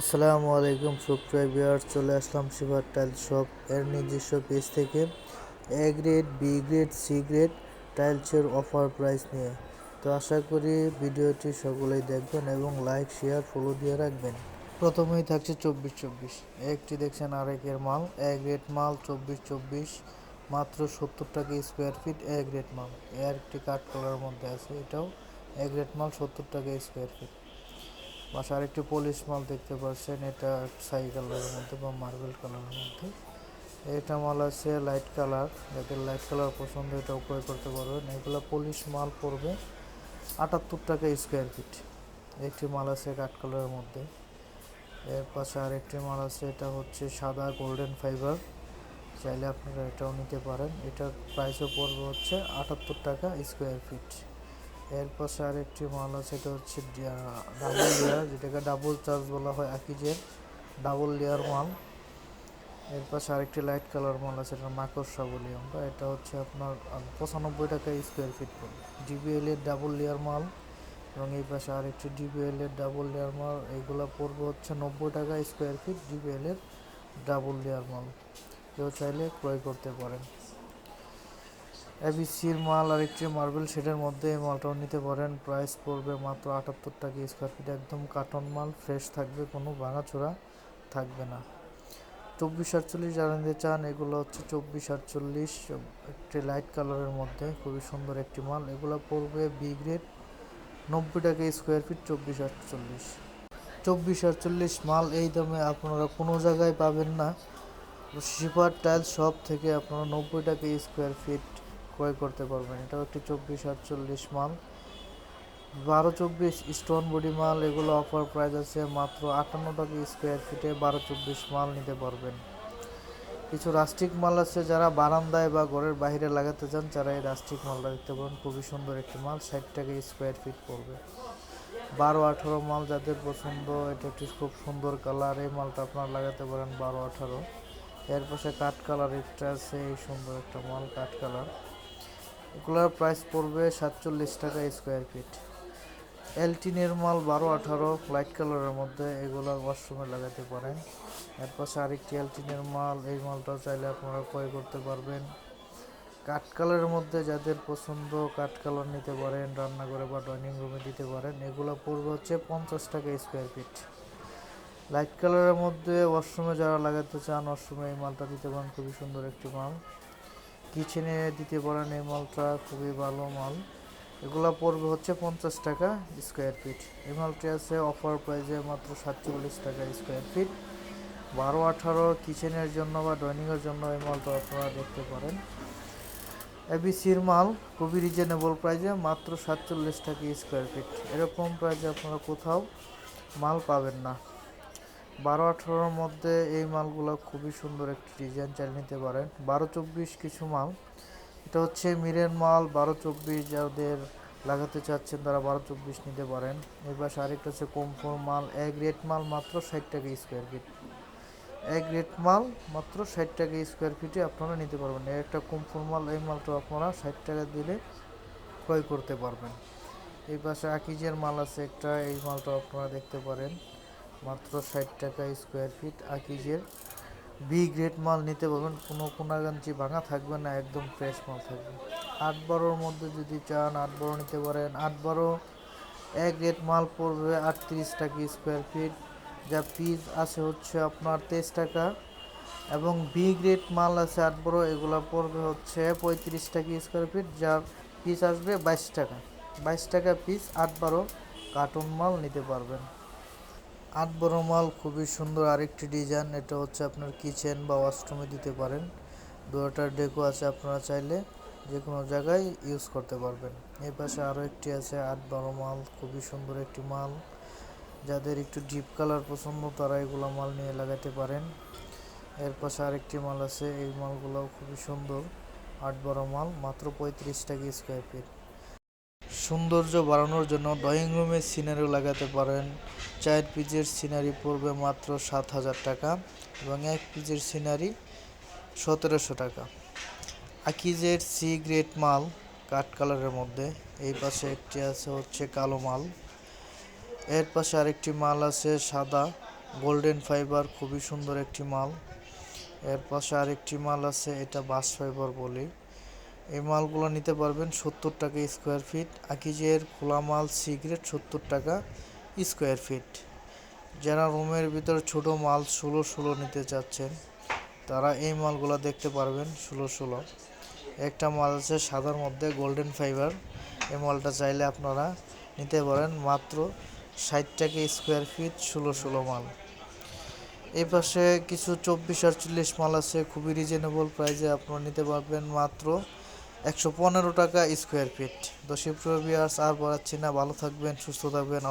আসসালামু আলাইকুম সুপ্রিয় ভিউয়ার্স, চলে আসলাম শিফার টাইল শপ এর নিজস্ব পেজ থেকে A grade, B grade, C grade টাইলসের অফার প্রাইস নিয়ে। তো আশা করি ভিডিওটি সকলেই দেখবেন এবং লাইক, শেয়ার, ফলো দিয়ে রাখবেন। প্রথমেই থাকছে 24-24, একটি দেখছেন আরেকের মাল, এ গ্রেড মাল 24-24, মাত্র 70 টাকা স্কোয়ার ফিট এ গ্রেড মাল। এর একটি কাঠ কালারের মধ্যে আছে, এটাও এ গ্রেড মাল 70 টাকা স্কোয়ার ফিট। পাশে আরেকটি পলিশ মাল দেখতে পাচ্ছেন, এটা ছাই কালারের মধ্যে বা মার্বেল কালারের মধ্যে। এটা মাল আছে লাইট কালার, যাদের লাইট কালার পছন্দ এটা ক্রয় করতে পারবেন। এগুলো পলিশ মাল পড়বে 78 টাকা স্কোয়ার ফিট। একটি মাল আছে কাঠ কালারের মধ্যে। এর পাশে আরেকটি মাল আছে, এটা হচ্ছে সাদা গোল্ডেন ফাইবার, চাইলে আপনারা এটাও নিতে পারেন। এটার প্রাইসও পড়বে হচ্ছে 78 টাকা স্কোয়ার ফিট। এর পাশে আরেকটি মাল আছে, এটা হচ্ছে ডাবল লেয়ার, যেটাকে ডাবল চার্জ বলা হয়, আকিজের ডাবল লেয়ার মাল। এর পাশে আরেকটি লাইট কালার মাল আছে, এটা মাকড়সা বলি আমরা। এটা হচ্ছে আপনার 95 টাকা স্কোয়ার ফিট পড়বে। ডিবিএল এর ডাবল লেয়ার মাল, এবং এই পাশে আরেকটি ডিবিএল এর ডাবল লেয়ার মাল, এইগুলো পড়বে হচ্ছে 90 টাকা স্কোয়ার ফিট। ডিবিএল এর ডাবল লেয়ার মাল কেউ চাইলে ক্রয় করতে পারেন। এবিসির মাল আরেকটি মার্বেল শেডের মধ্যে, এই মালটাও নিতে পারেন। প্রাইস পড়বে মাত্র 78 টাকা স্কোয়ার ফিট। একদম কার্টন মাল, ফ্রেশ থাকবে, কোনো ভাঙাচোরা থাকবে না। 24-48 যারা নিতে চান, এগুলো হচ্ছে 24-48, একটি লাইট কালারের মধ্যে খুবই সুন্দর একটি মাল। এগুলো পড়বে বি গ্রেড 90 টাকা স্কোয়ার ফিট। 24-48 মাল এই দামে আপনারা কোনো জায়গায় পাবেন না। শিফার টাইল শপ থেকে আপনারা 90 টাকা স্কোয়ার ফিট ক্রয় করতে পারবেন। এটাও একটি 24-48 মাল। 12-24 স্টোন বডি মাল, এগুলো অফার প্রাইস আছে মাত্র 58 টাকা স্কোয়ার ফিটে। 12-24 মাল নিতে পারবেন। কিছু রাস্টিক মাল আছে, যারা বারান্দায় বা ঘরের বাইরে লাগাতে চান, যারা এই রাস্টিক মালটা দেখতে পারেন, খুবই সুন্দর একটি মাল, 60 টাকা স্কোয়ার ফিট পড়বে। 12-18 মাল যাদের পছন্দ, এটা একটি খুব সুন্দর কালার, এই মালটা আপনারা লাগাতে পারেন 12-18। এর পাশে কাঠ কালার একটা আছে, এই সুন্দর একটা মাল কাঠ কালার, এগুলোর প্রাইস পড়বে 47 টাকা স্কোয়ার ফিট। এলটিনের মাল 12-18 লাইট কালারের মধ্যে, এগুলো ওয়াশরুমে লাগাতে পারেন। এর পাশে আরেকটি এলটিনের মাল, এই মালটাও চাইলে আপনারা ক্রয় করতে পারবেন। কাঠ কালারের মধ্যে যাদের পছন্দ, কাঠ কালার নিতে পারেন, রান্নাঘরে বা ডাইনিং রুমে দিতে পারেন। এগুলো পড়বে হচ্ছে 50 টাকা স্কোয়ার ফিট। লাইট কালারের মধ্যে ওয়াশরুমে যারা লাগাতে চান, ওয়াশরুমে এই মালটা দিতে পারেন, খুবই সুন্দর একটি মাল। কিচেনে দিতে পারেন, এই মালটা খুবই ভালো মাল। এগুলো পড়বে হচ্ছে 50 টাকা স্কোয়ার ফিট। এই মালটি আছে অফার প্রাইসে মাত্র 47 টাকা স্কোয়ার ফিট। 12-18 কিচেনের জন্য বা ডাইনিংয়ের জন্য এই মালটা আপনারা দেখতে পারেন। এবিসির মাল খুবই রিজনেবল প্রাইসে মাত্র 47 টাকা স্কোয়ার ফিট। এরকম প্রাইসে আপনারা কোথাও মাল পাবেন না। 12-18 মধ্যে এই মালগুলো খুবই সুন্দর একটি ডিজাইন, চালিয়ে নিতে পারেন। 12-24 কিছু মাল, এটা হচ্ছে মিরের মাল। 12-24 যাদের লাগাতে চাচ্ছেন, তারা 12-24 নিতে পারেন। এই পাশে আরেকটা হচ্ছে কমফোর মাল, এ গ্রেড মাল, মাত্র 60 টাকা স্কোয়ার ফিট। এ গ্রেড মাল মাত্র 60 টাকা স্কোয়ার ফিটে আপনারা নিতে পারবেন। এর একটা কমফোর মাল, এই মালটা আপনারা 60 টাকা দিলে ক্রয় করতে পারবেন। এই পাশে আকিজের মাল আছে একটা, এই মালটা আপনারা দেখতে পারেন, মাত্র 60 টাকা স্কোয়ার ফিট। আকিজের বি গ্রেড মাল নিতে পারবেন, কোনো কোনাগাঞ্চি ভাঙা থাকবে না, একদম ফ্রেশ মাল থাকবে। 8-12 মধ্যে যদি চান, 8-12 নিতে পারেন। 8-12 এ গ্রেড মাল পড়বে 38 টাকা স্কোয়ার ফিট, যা পিস আছে হচ্ছে আপনার 23 টাকা। এবং বি গ্রেড মাল আছে 8-12, এগুলো পড়বে হচ্ছে 35 টাকা স্কোয়ার ফিট, যার পিস আসবে 22 টাকা। 22 টাকা পিস 8-12 কার্টুন মাল নিতে পারবেন। 8-12 মাল খুবই সুন্দর আরেকটি ডিজাইন, এটা হচ্ছে আপনার কিচেন বা ওয়াশরুমে দিতে পারেন। দুটার ডেকো আছে, আপনারা চাইলে যে কোনো জায়গায় ইউজ করতে পারবেন। এই পাশে আরও একটি আছে 8-12 মাল, খুবই সুন্দর একটি মাল। যাদের একটু ডিপ কালার পছন্দ, তারা এগুলো মাল নিয়ে লাগাতে পারেন। এর পাশে আরেকটি মাল আছে, এই মালগুলোও খুবই সুন্দর। 8-12 মাল, মাত্র 35 টাকা স্কোয়ার ফিট। সৌন্দর্য বাড়ানোর জন্য ড্রয়িং রুমে সিনারিও লাগাতে পারেন। 4 পিসের সিনারি পড়বে মাত্র 7,000 টাকা, এবং 1 পিসের সিনারি 1700 টাকা। আকিজের সি গ্রেড মাল কাঠ কালারের মধ্যে, এই পাশে একটি আছে হচ্ছে কালো মাল। এর পাশে আরেকটি মাল আছে সাদা, গোল্ডেন ফাইবার, খুবই সুন্দর একটি মাল। এর পাশে আরেকটি মাল আছে, এটা বাস ফাইবার বলি। এই মালগুলো নিতে পারবেন 70 টাকা স্কোয়ার ফিট। আকিজের খোলা মাল সিগারেট 70 টাকা স্কোয়ার ফিট। যারা রুমের ভিতর ছোট মাল 16 নিতে চাচ্ছেন তারা এই মালগুলো দেখতে পারবেন 16। একটা মাল আছে সাদার মধ্যে গোল্ডেন ফাইবার, এই মালটা চাইলে আপনারা নিতে পারেন মাত্র 60 টাকা স্কোয়ার ফিট, 16 মাল। এই পাশে কিছু 24-48 মাল আছে, খুবই রিজনেবল প্রাইসে আপনারা নিতে পারবেন মাত্র 115 টাকা স্কোয়ার ফিট। তো সুপ্রিয় ভিউয়ার্স, আর বাড়াচ্ছি না, ভালো থাকবেন, সুস্থ থাকবেন।